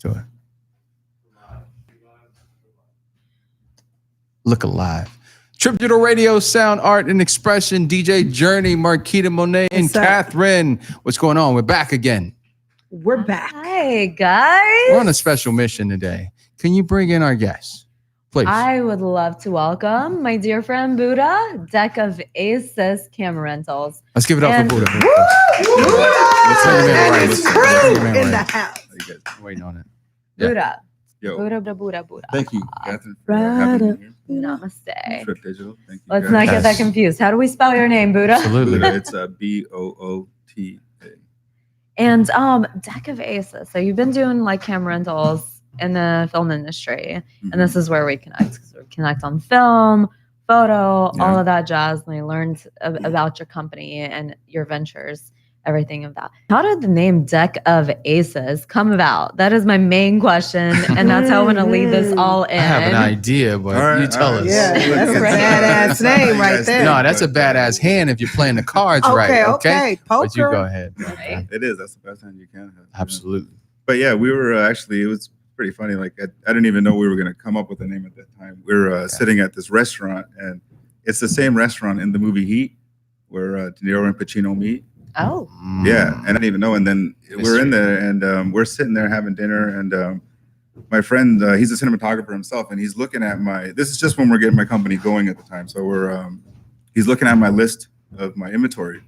Do it. Look alive. Tributal Radio, Sound, Art, and Expression. DJ Journey, Marquita Monet, and Catherine. What's going on? We're back again. We're back. Hi, guys. We're on a special mission today. Can you bring in our guests, please? I would love to welcome my dear friend Boota, Deck of Aces Camera Rentals. Let's give it up for Boota. Let's in the house. I'm waiting on it. Yeah. Boota. Yo. Boota. Thank you, Catherine, for having me here. Namaste. Trip Digital. Thank you. Let's not get that confused. How do we spell your name, Boota? Absolutely. It's Boota. And Deck of Aces. So you've been doing like camera rentals in the film industry, and this is where we connect, because we connect on film, photo, all of that jazz. And I learned about your company and your ventures, everything of that. How did the name Deck of Aces come about? That is my main question, and that's how I want to lead this all in. I have an idea, but you tell us. Yeah, that's a badass name right there. No, that's a badass hand if you're playing the cards right. Okay. Poker. But you go ahead. It is. That's the best hand you can have. Absolutely. But yeah, we were actually, it was pretty funny. Like, I didn't even know we were going to come up with a name at that time. We were sitting at this restaurant, and it's the same restaurant in the movie Heat where De Niro and Pacino meet. Oh. Yeah, and I didn't even know. And then we're in there, and we're sitting there having dinner, and my friend, he's a cinematographer himself, and he's looking at this is just when we're getting my company going at the time. So he's looking at my list of my inventory,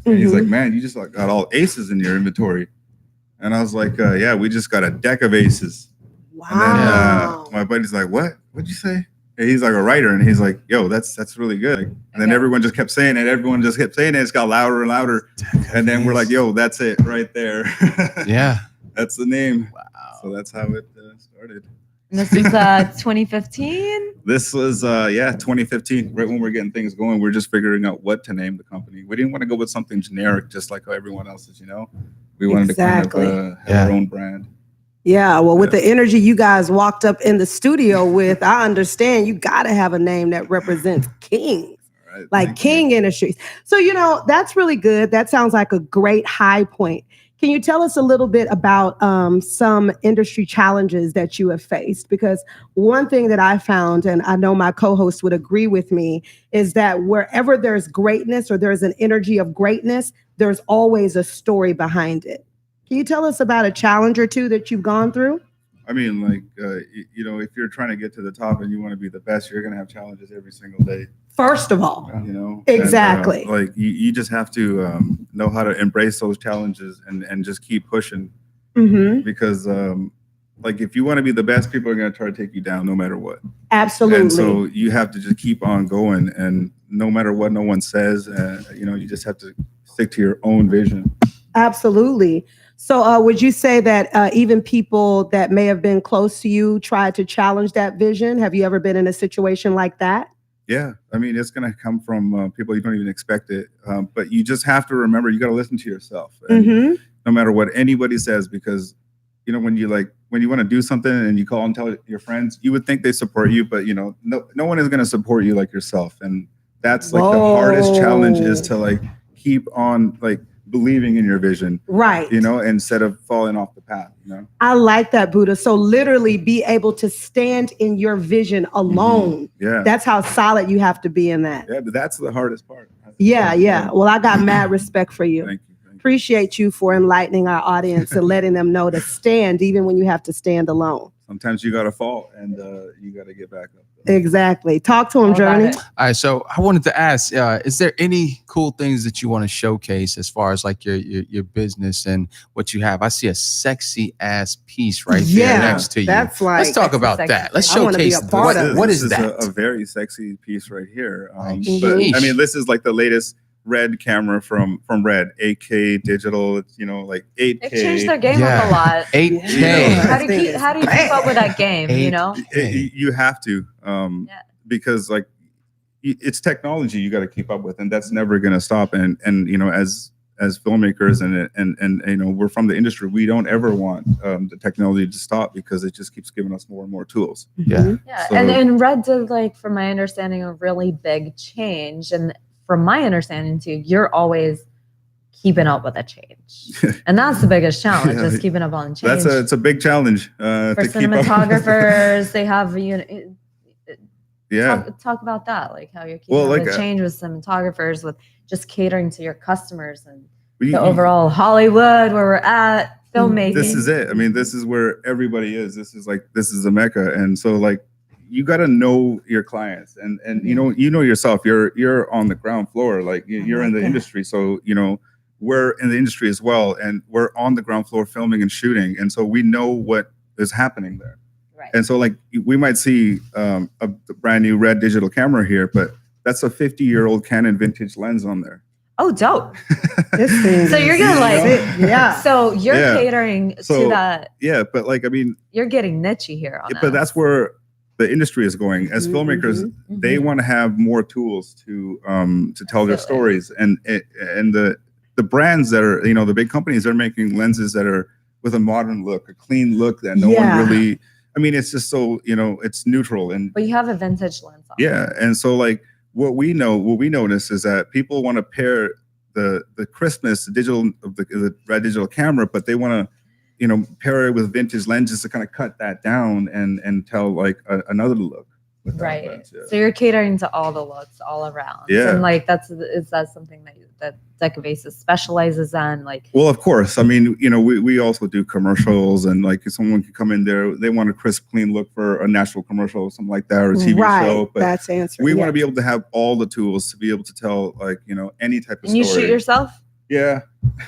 and he's like, man, you just like got all aces in your inventory. And I was like, yeah, we just got a deck of aces. Wow. And then my buddy's like, what'd you say? And he's like a writer, and he's like, yo, that's really good. And then everyone just kept saying it. Everyone just kept saying it. It's got louder and louder. And then we're like, yo, that's it right there. Yeah. That's the name. Wow. So that's how it started. And this was 2015? This was, 2015, right when we're getting things going. We're just figuring out what to name the company. We didn't want to go with something generic, just like everyone else's, We wanted to kind of have our own brand. Yeah, well, with the energy you guys walked up in the studio with, I understand you got to have a name that represents kings, right, like King Industries. So, that's really good. That sounds like a great high point. Can you tell us a little bit about some industry challenges that you have faced? Because one thing that I found, and I know my co-host would agree with me, is that wherever there's greatness or there's an energy of greatness, there's always a story behind it. Can you tell us about a challenge or two that you've gone through? I mean, like, if you're trying to get to the top and you want to be the best, you're going to have challenges every single day. First of all, exactly. And, like you just have to know how to embrace those challenges and just keep pushing. Because like if you want to be the best, people are going to try to take you down no matter what. Absolutely. And so you have to just keep on going, and no matter what no one says, you just have to stick to your own vision. Absolutely. So would you say that even people that may have been close to you tried to challenge that vision? Have you ever been in a situation like that? Yeah. I mean, it's going to come from people you don't even expect it. But you just have to remember, you got to listen to yourself. And no matter what anybody says, because, when you want to do something and you call and tell your friends, you would think they support you, but, no one is going to support you like yourself. And that's like the hardest challenge, is to keep on believing in your vision, right? Instead of falling off the path. I like that, Boota. So literally be able to stand in your vision alone. Yeah, that's how solid you have to be in that. Yeah, but that's the hardest part. Yeah. Well, I got mad respect for you. Thank you. Appreciate you for enlightening our audience and letting them know to stand even when you have to stand alone. Sometimes you got to fall and you got to get back up. Exactly. Talk to him, Journey. All right. So I wanted to ask, is there any cool things that you want to showcase as far as like your business and what you have? I see a sexy ass piece right there next to you. That's like, let's talk about that. Let's showcase what is that? A very sexy piece right here. But I mean, this is like the latest Red camera from Red, 8K digital. It's 8K. They've changed their game up a lot. 8K. How do you keep up with that game? You have to, because it's technology you got to keep up with, and that's never going to stop. And as filmmakers and we're from the industry, we don't ever want the technology to stop, because it just keeps giving us more and more tools. So, and Red did, from my understanding, a really big change. And from my understanding too, you're always keeping up with the change. And that's the biggest challenge, Yeah. is keeping up on change. It's a big challenge For to keep up. cinematographers, they have Yeah. talk about that, like how you're keeping Well, up like, with change with cinematographers, with just catering to your customers and We- the overall Hollywood where we're at filmmaking. This is it. I mean, this is where everybody is. This is the mecca. And so like you got to know your clients and you know yourself. You're on the ground floor, like you're in the industry. So, we're in the industry as well, and we're on the ground floor filming and shooting. And so we know what is happening there. Right. And so like we might see a brand new red digital camera here, but that's a 50-year-old Canon vintage lens on there. Oh, dope. This thing So you're gonna yeah. So you're Yeah. catering So, to that. Yeah, but like, I mean, You're getting nichey here on but that's where the industry is going. As filmmakers, Mhm. they want to have more tools to tell their stories, and the brands that are, the big companies, are making lenses that are with a modern look, a clean look that no one really. I mean, it's just so it's neutral, and But you have a vintage lens on. yeah, and so like what we notice is that people want to pair the crispness, the red digital camera, but they want to pair it with vintage lenses to kind of cut that down and tell like another look. With that Right. lens, yeah. So you're catering to all the looks all around. Yeah. And like is that something that Deca Vases specializes in? Like, Well, of course. I mean, we also do commercials, and like if someone can come in there, they want a crisp, clean look for a national commercial or something like that, or a TV show. But that's answering. we want to be able to have all the tools to be able to tell like any type of and you story. shoot yourself? Yeah.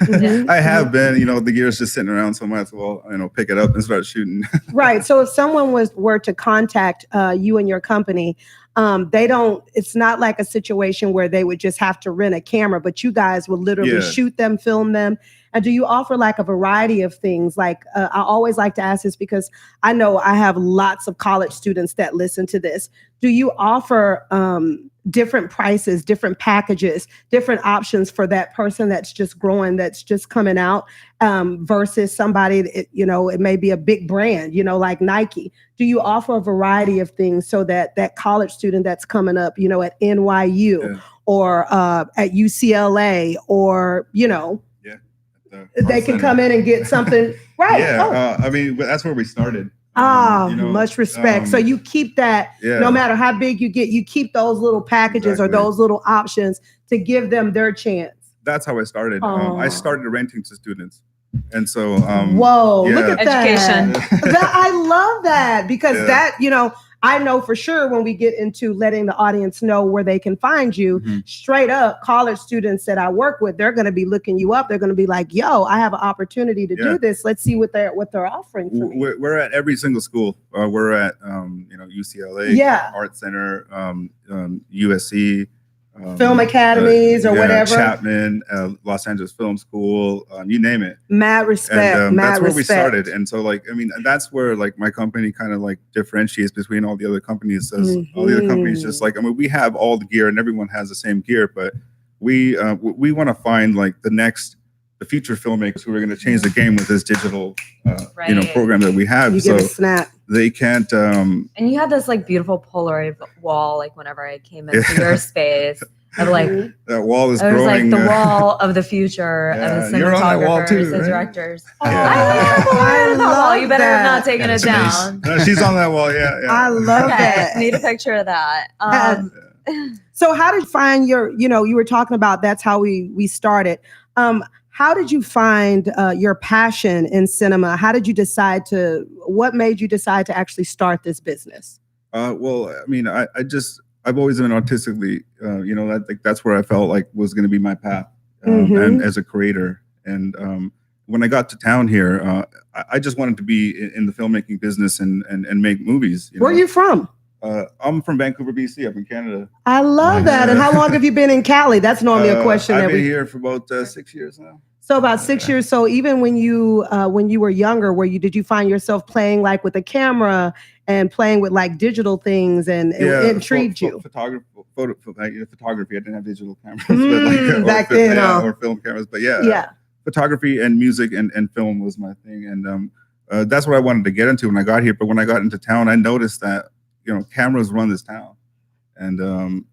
Yeah. I have been, the gear's just sitting around, so I might as well, pick it up and start shooting. Right. So if someone were to contact you and your company, it's not like a situation where they would just have to rent a camera, but you guys will literally shoot them, film them. And do you offer like a variety of things? Like I always like to ask this because I know I have lots of college students that listen to this. Do you offer different prices, different packages, different options for that person that's just growing, that's just coming out, versus somebody that, it may be a big brand, like Nike? Do you offer a variety of things so that that college student that's coming up, at NYU or at UCLA or, they can come in and get something? Right. Yeah. I mean, that's where we started. Much respect. So you keep that, no matter how big you get, you keep those little packages or those little options to give them their chance. That's how I started. I started renting to students. And so, whoa, look at education. that. I love that because that, I know for sure when we get into letting the audience know where they can find you, straight up college students that I work with, they're going to be looking you up. They're going to be like, yo, I have an opportunity to do this. Let's see what they're offering for me. We're at every single school. We're at, UCLA, Art Center, USC, film academies or whatever. Chapman, Los Angeles Film School, you name it. Mad respect. And, mad that's where respect. we started. And so that's where like my company kind of like differentiates between all the other companies. All the other companies just like, we have all the gear and everyone has the same gear, but we want to find like the future filmmakers who are going to change the game with this digital, program that we have. You give a snap. They can't. And you had this like beautiful Polaroid wall, like whenever I came into your space, of like that wall is it was growing. like the wall of the future of the You're on that wall cinematographers too, and right? directors. I love You better that. not taking it down. No, she's on that wall. Yeah. I love that. Need a picture of that. So how did you find you were talking about that's how we started. How did you find your passion in cinema? How did you what made you decide to actually start this business? Well, I mean, I've always been artistically, that's where I felt like was going to be my path, and as a creator. And when I got to town here, I just wanted to be in the filmmaking business and make movies. Where are you from? I'm from Vancouver, BC, up in Canada. I love that. And how long have you been in Cali? That's normally a question. I've been here for about 6 years now. So about 6 years. So even when you were younger, did you find yourself playing like with a camera and playing with like digital things and it intrigued you? Photography. I didn't have digital cameras, but back then, or film cameras. But photography and music and film was my thing, and that's what I wanted to get into when I got here. But when I got into town, I noticed that cameras run this town. And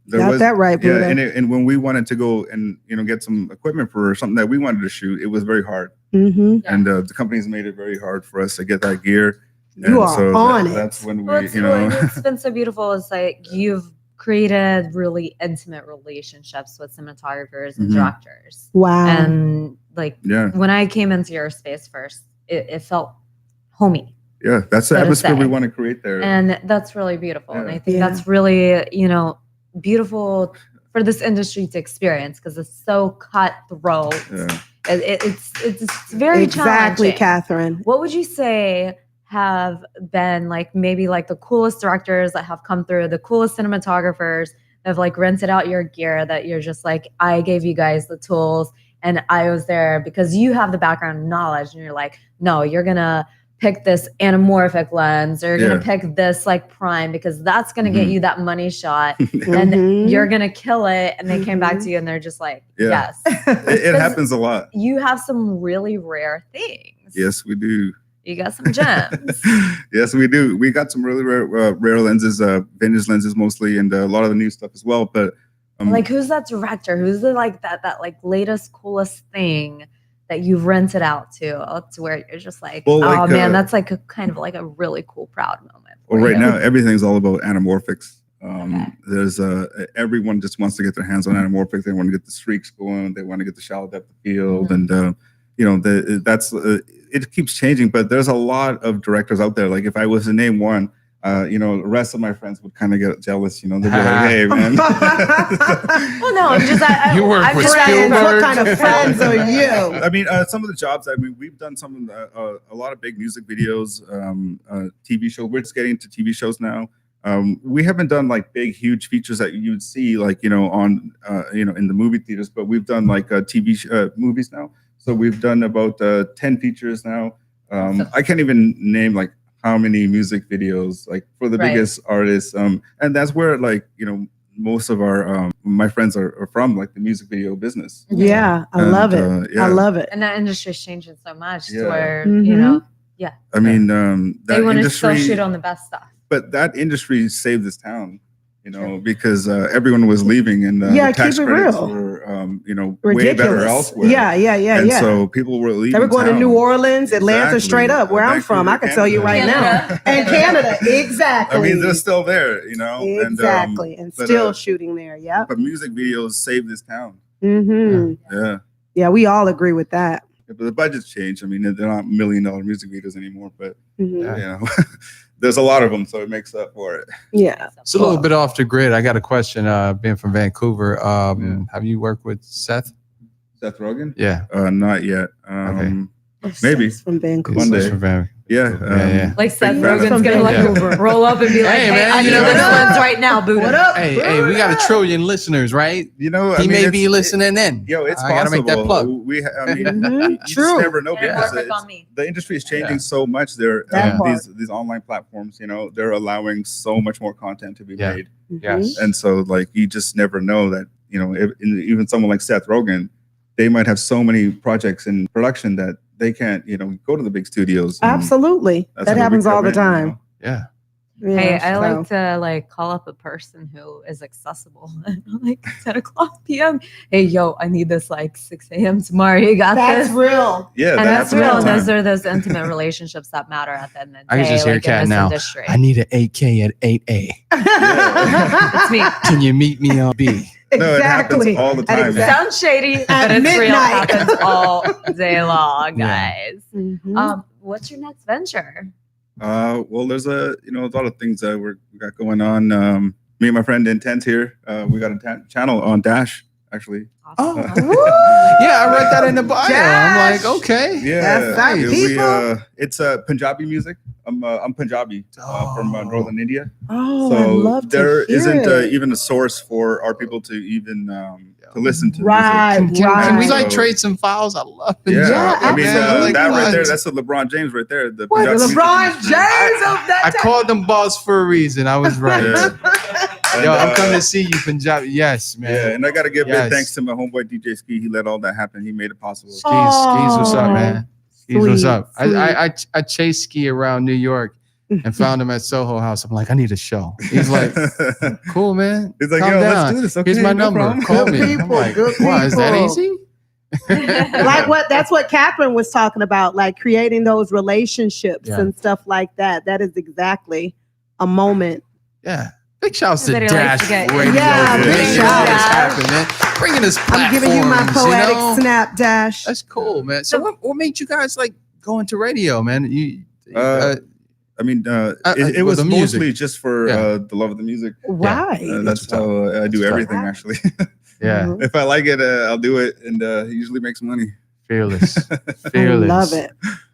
there Got was that right, yeah, Boota. and when we wanted to go and get some equipment for something that we wanted to shoot, it was very hard. Mm-hmm. And the companies made it very hard for us to get that gear. You are on it. That's when we, What's been so beautiful is like you've created really intimate relationships with cinematographers and Mhm. directors. Wow. And like yeah, when I came into your space first, it felt homey. yeah, that's the So to atmosphere we say. want to create there. And that's really beautiful. And Yeah. I think Yeah. that's really, beautiful for this industry to experience because it's so cutthroat. Yeah. It's very exactly, challenging. Catherine. What would you say have been like maybe like the coolest directors that have come through, the coolest cinematographers that have like rented out your gear that you're just like, I gave you guys the tools and I was there because you have the background knowledge and you're like, no, you're gonna pick this anamorphic lens or you're gonna pick this like prime because that's gonna get you that money shot and Mhm. you're gonna kill it. And they came back to you and they're just like, Yeah. yes. It happens a lot. You have some really rare things. Yes, we do. You got some gems. Yes, we do. We got some really rare lenses, vintage lenses mostly, and a lot of the new stuff as well. But like, who's that director? Who's the like that like latest coolest thing that you've rented out to where you're just like, Well, oh like, man, that's like a kind of like a really cool, proud moment. Well, for right you. now everything's all about anamorphics. Okay. There's everyone just wants to get their hands on anamorphics. They want to get the streaks going. They want to get the shallow depth of field, and it keeps changing. But there's a lot of directors out there. Like if I was to name one, the rest of my friends would kind of get jealous. They'd be like, "Hey, man." Well, no, I'm just You work I'm with just Friends, Spielberg. what kind of friends are you? I mean, some of the jobs. I mean, we've done some of a lot of big music videos, TV show. We're just getting into TV shows now. We haven't done like big, huge features that you would see like on in the movie theaters, but we've done like TV movies now. So we've done about 10 features now. I can't even name like how many music videos like for the biggest artists. And that's where like most of our my friends are from, like the music video business. Yeah, I love it. yeah. I love it. and that industry's changing so much to Yeah. where Mhm. I mean, they that want to still industry, shoot on the best stuff. but that industry saved this town. Because everyone was leaving and Yeah, the tax keep it credits real. were way Ridiculous. better elsewhere. Yeah. And so people were leaving. They were going to town. New Orleans, Atlanta, Exactly. straight up where I'm Vancouver, from. I can tell you right Canada. now. And Canada, exactly. I mean, they're still there, Exactly. And but, still shooting there. Yep. But music videos saved this town. Mm-hmm. Yeah. Yeah, we all agree with that. But the budget's changed. I mean, they're not $1 million music videos anymore, but Mhm. there's a lot of them, so it makes up for it. Yeah. It's a little bit off the grid. I got a question. Being from Vancouver, have you worked with Seth? Seth Rogen? Yeah. Not yet. Maybe. From Vancouver. One day. He's from Vancouver. Yeah. Yeah. Like Seth Big fan. Rogen's gonna like Yeah. roll up and be like, Hey, "Hey, man, I need you know this what? lens right now, Boota." What up? Hey, we got a trillion listeners, right? I He mean, may be it's- listening in. Yo, it's I gotta possible. make that plug. I mean, Mhm. you just True. never know because Anamorphic on me. the industry is changing Yeah. so much. There, That part. these online platforms, they're allowing so much more content to be Yeah. made, Yes. and so like you just never know that even someone like Seth Rogen, they might have so many projects in production that they can't go to the big studios. and Absolutely. that's That where we happens all come the in, time. Yeah. Hey, Yeah, I so- like to call up a person who is accessible. Like 10 o'clock p.m. Hey, yo, I need this 6 a.m. tomorrow. You got That's this? real. Yeah, And that that's happens all real. the And time. those are those intimate relationships that matter at the end of the day. I can just hear in Kat this now. industry. I need an 8K at 8A. It's me. Can you meet me on B? No, it happens all the time. Exactly. Sounds shady, At but it's real. It midnight. happens all day long, Yeah. guys. Mhm. What's your next venture? Well, there's a lot of things that we got going on. Me and my friend Intense here, we got a channel on Dash actually. Oh, Awesome. yeah, I read that in the bio. I'm like, Dash. okay. Yeah, That's right, people. It's Punjabi music. I'm Punjabi from northern India. Oh, So I love to there hear isn't it. even a source for our people to even to listen to. Right, music. Can we right. like trade some files? I love it. Yeah, I mean absolutely. that right there. what? That's the LeBron James right there. The What, Punjabi music LeBron industry. James of that I called them boss for a reason. I was right. Yeah. And, Yo, I'm coming to see you, Punjabi. Yes, man. Yeah, and I got to give Yes. big thanks to my homeboy DJ Ski. He let all that happen. He made it possible. Skis, what's up, man? Skis, what's Sweet, up? sweet. I chase Ski around New York, and found him at Soho House. I'm like, I need a show. He's like, cool, man. He's like, Calm yo, down. let's do this. Okay, Here's my no number. problem. Call Good me. I'm people, like, good wow, is that people. easy? Like that's what Catherine was talking about, like creating those relationships and stuff like that. That is exactly a moment. Yeah. Big shouts to Everybody likes Dash to get- Radio. Yeah, for big making shout. this happen, man. Bringing us platforms, I'm giving you my poetic snap, Dash. That's cool, man. So what made you guys like go into radio, man? I mean, it with was the music. mostly just for the love of the music. Right. That's how I do everything, actually. Yeah. Mhm. If I like it, I'll do it, and it usually makes money. Fearless. I Fearless. love it.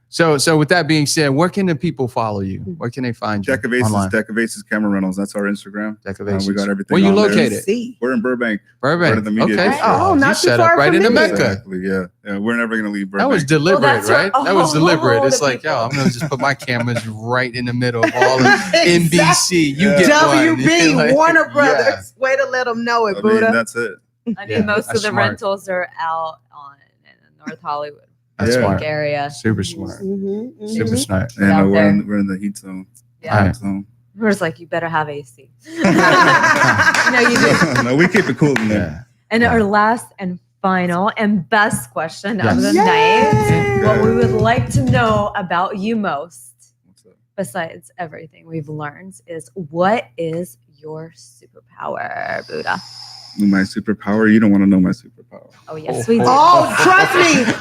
So with that being said, where can the people follow you? Where can they find you? Deck of Aces, online? Deck of Aces Camera Rentals. That's our Instagram. Deck of Aces. We got everything. Where you on there. located? See. We're in Burbank. Burbank. Part of the media Okay. district. Oh, you not too set far up right from in the me. Mecca. Exactly. Yeah. We're never gonna leave Burbank. That was deliberate, that's right? right. That was deliberate. Oh, It's the like, people. I'm gonna just put my cameras right in the middle of all of Exactly. NBC. You Yeah. get WB, one. Like, Warner yeah. Brothers. Way to let them know it, I mean, Boota. that's it. I mean, Yeah, most that's of the smart. rentals are out on in North Hollywood, That's Yeah. smart. area. Super smart. Mhm, mhm. Super smart. And Out we're there. in the heat zone. Yeah, Alright. So. we're just like, you better have AC. No, you do. No, we keep it cool in there. Yeah. And Yeah. our last and final and best question Yes. of the Yay! night: what we would like to know about you most, What's up? besides everything we've learned, is what is your superpower, Boota? My superpower? You don't want to know my superpower. Oh yes, we do. Oh, trust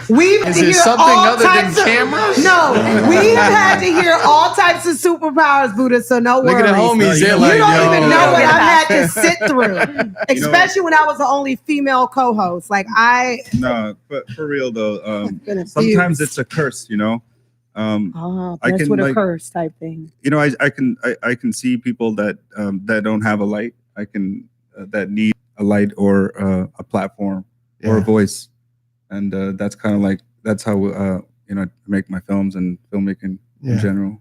me, we've Is hear it something all other than types of, cameras? No, we have had to hear all types of superpowers, Buddha. So no Look worries. at the homies. You They're You like, don't yo. even know what Yeah. I've had to sit through, especially when I was the only female co-host. Like No, but for real though, been abused. sometimes it's a curse, you know. Oh, I that's can, with a like- curse type thing. You know, I can see people that that don't have a light. I can that need a light or a platform or a Yeah. voice, and that's kind of like that's how you know I make my films and filmmaking Yeah. in general,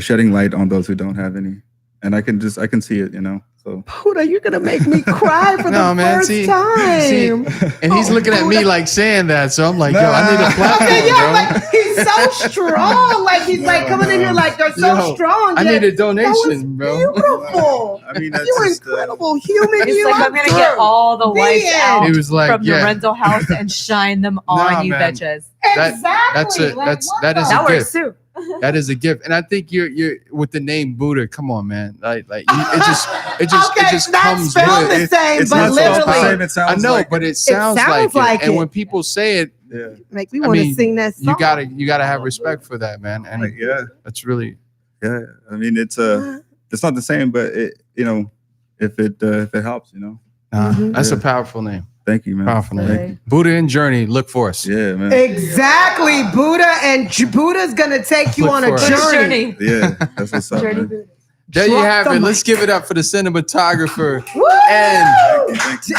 shedding light on those who don't have any, and I can see it, you know. So Buddha, you're gonna make me cry for No, the man, first see- time. And he's Oh, looking at me Buddha. like saying that. So I'm like, yo, I need a platform, Okay, yeah, bro. like he's so strong. Like he's like coming in here like they're so Yo, strong. I yet need a that was donation, bro. beautiful. I mean, that's You're just, incredible human. He's you like, are I'm gonna get true. all the The lights end. out He was like, from the yeah, rental house and shine them on Nah, you man. bitches. that- Exactly. that Like, is what a That the- works too. that is a gift. And I think you're with the name Buddha. Come on, man. Like it just Okay, it just not comes spelled with the it. same, it's but not spelled the literally same, it sounds I know, like but it sounds, sounds like And it. when people say it, yeah, make me I want to mean, sing that song. you gotta have respect for that, man. And like, yeah. that's really Yeah, I mean it's not the same, but it you know if it helps, you know. Mhm. that's a Yeah. powerful name. Thank you, man. Powerful name. Thank you. Buddha and Journey. Look for us. Yeah, man. Exactly, Buddha, and Buddha's gonna take you Look on a for us. journey. Yeah, that's what's up, Journey man. Boota. There you Drop have the it. mic. Let's give it up for the cinematographer Woo! and Thank you.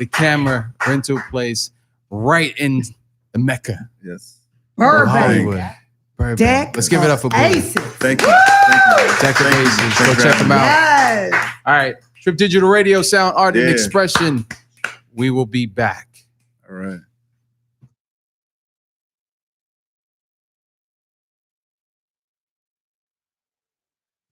the camera rental place right in the Mecca Yes. of Burbank. Hollywood. Burbank. Deck Let's give it up for Buddha. Aces. Thank you. Thank you. Deck of Thank you. Aces. Thanks Go for check having them me. out. Yes. All right. Trip Digital Radio, Sound, Art, and Yeah. Expression. We will be back. All right.